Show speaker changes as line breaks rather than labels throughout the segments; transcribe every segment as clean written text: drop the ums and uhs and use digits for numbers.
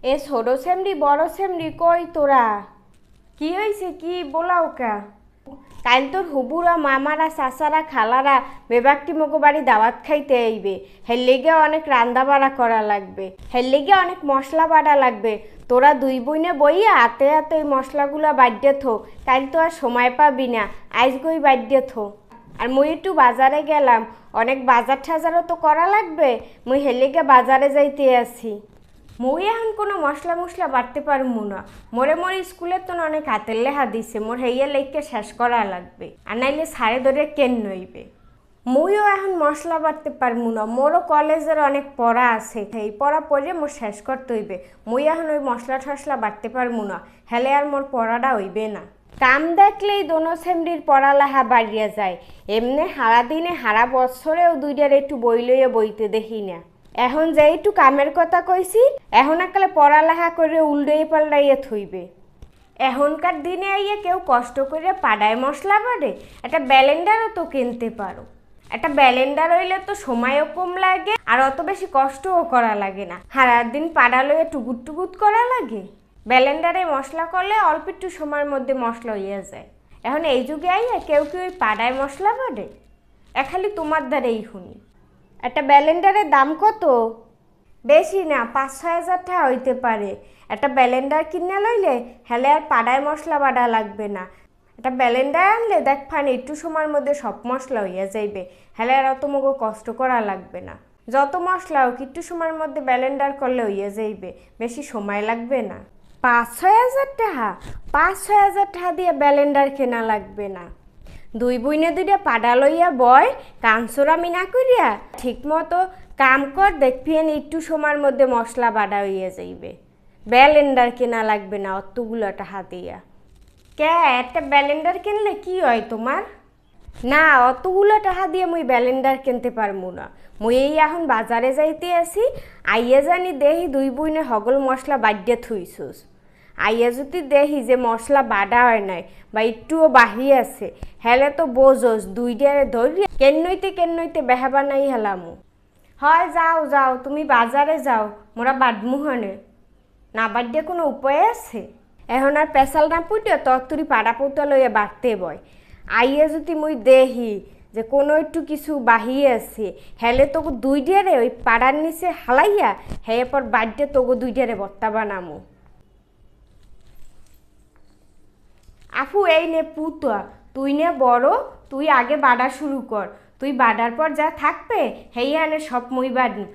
এ ছোট সেমরি বড় সেমরি কই তোরা? কি হয়েছে, কি বলাও কা? কাল তোর হুবুরা মামারা চাচারা খালারা বেবাকটি মগো বাড়ি দাওয়াত খাইতে আইবে। হের লেগে অনেক রান্দা বাড়া করা লাগবে, হের লেগে অনেক মশলা বাটা লাগবে। তোরা দুই বইনে বইয়া হাতে হাতে ওই মশলাগুলা বাড্যে থো, কাল তো আর সময় পাবি না, আইজ গই বাড্যে থো। আর মুই একটু বাজারে গেলাম, অনেক বাজার ঠাজারও তো করা লাগবে, মুই হের লেগে বাজারে যাইতে আছি। মুই এখন কোনো মশলা মশলা বাড়তে পারবো না, মোরে মোর স্কুলের তো অনেক হাতের লেহা দিছে, মোর হেইয়া লেখকে শেষ করা লাগবে, আর নাইলে সারে ধরে কেন নইবে। মুইও এখন মশলা বাড়তে পারবো না, মোরও কলেজের অনেক পড়া আছে, এই পড়া পড়ে মোর শেষ করতে হইবে। মুই এখন ওই মশলা টশলা বাড়তে পারবো না, হেলে আর মোর পড়াটা হইবে না। কাম দেখলেই দোনো সেমরির পড়ালেখা বাড়িয়া যায়, এমনি হারা দিনে হারা বছরেও দুইটার একটু বই লইয়া বইতে দেখি না। এখন যে একটু কামের কথা কইছি, এখন একালে পড়ালেখা করে উল্টাই পাল্টাইয়া থইবে। এখনকার দিনে আইয়া কেউ কষ্ট করে পাড়ায় মশলা বাড়ে? একটা ব্যালেন্ডারও তো কিনতে পারো। একটা ব্যালেন্ডার হইলে তো সময়ও কম লাগে, আর অত বেশি কষ্টও করা লাগে না, সারাদিন পাড়া লইয়া টুকুট টুকুট করা লাগে। ব্যালেন্ডারে মশলা করলে অল্প একটু সময়ের মধ্যে মশলা হইয়া যায়। এখন এই যুগে আইয়া কেউ কি ওই পাড়ায় মশলা বাড়ে? খালি তোমার দ্বারাই শুনি। একটা ব্যালেন্ডারের দাম কত? বেশি না, 5-6 হাজার টাকা হইতে পারে। একটা ব্যালেন্ডার কিনে লইলে হেলে আর পাড়ায় মশলা বাড়া লাগবে না। একটা ব্যালেন্ডার আনলে দেখ ফানি একটু সময়ের মধ্যে সব মশলা হইয়া যাইবে, হেলে আর অত মগো কষ্ট করা লাগবে না। যত মশলা হোক একটু সময়ের মধ্যে ব্যালেন্ডার করলে হইয়া যাইবে, বেশি সময় লাগবে না। 5-6 হাজার টাকা? 5-6 হাজার টাকা দিয়ে ব্যালেন্ডার কেনা লাগবে না। দুই বইনে দুইটা পাড়া লইয়া বয়, কানসোরামি না করিয়া ঠিক মতো কাম কর, দেখবিয়েন একটু সময়ের মধ্যে মশলা বাড়া হইয়া যাইবে। ব্যালেন্ডার কেনা লাগবে না অতগুলো টাকা দিয়া। কে, একটা ব্যালেন্ডার কিনলে কি হয় তোমার? না, অতগুলো টাকা দিয়ে মুই ব্যালেন্ডার কিনতে পারবো না। মুই এই এখন বাজারে যাইতে আসি, আইয়া জানি দেহি দুই বইনে হগল মশলা বাড়িয়ে থুইছুস। আইয়া যদি দেখি যে মশলা বাড়া হয় নাই বা একটুও বাহি আছে, হেলে তো বোঝোস দুইটারে ধরি কেন্নইতে বেহাবা নাই হেলামু। হয় যাও যাও, তুমি বাজারে যাও, মোরা বাডমু হনে। না বাড়িয়ে কোনো উপায় আছে? এখন আর পেশাল না পুইটে তত্তরি পাড়া পৌতা লইয়া বাড়তে বয়। আইয়া যদি মুই দেখি যে কোনো একটু কিছু বাহিয়ে আছে, হেলে তোকে দুইটারে ওই পাড়ার নিচে হালাইয়া হেয়ে পর বাড়িতে তোকে দুইটারে বত্তা বানামু। আফু এই নে পুতা, তুই নে বড়, তুই আগে বাড়া শুরু কর। তুই বাড়ার পর যা থাকবে হেই আনে সব মুই বাড়ি,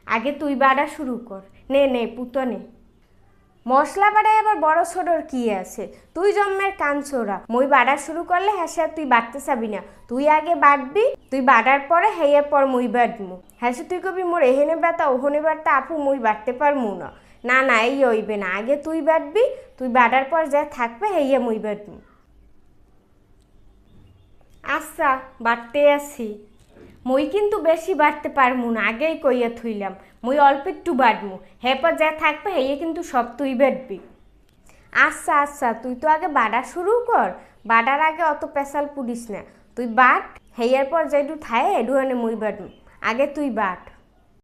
আগে তুই বাড়া শুরু কর। নে নে পুতো নে। মশলা বাড়ায় আবার বড় ছোটর কি আছে? তুই জন্মের কানছোরা, মই বাড়া শুরু করলে হ্যাঁ তুই বাড়তে চাবি না। তুই আগে বাড়বি, তুই বাড়ার পরে হেয়ে পর মুই বাড়মু। হ্যাঁ তুই কবি মোর এহেনে ব্যথা ওহনে ব্যথা আপু মুই বাড়তে পারমু না। না না, এই হইবে না, আগে তুই বাড়বি, তুই বাড়ার পর যা থাকবে হেয়ে মুই বাড়মু। আচ্ছা, বাড়তে আসি। মই কিন্তু বেশি বাড়তে পারমু না, আগেই কইয়া থইলাম। মই অল্প একটু বাড়মু, হেপর যা থাকবে হেয়ে কিন্তু সব তুই বাড়বি। আচ্ছা আচ্ছা, তুই তো আগে বাড়া শুরু কর, বাড়ার আগে অত পেশাল পুড়িস না। তুই বাট, হেয়ার পর যেটু থায় এডু আনে মুই বাড়মু, আগে তুই বাট।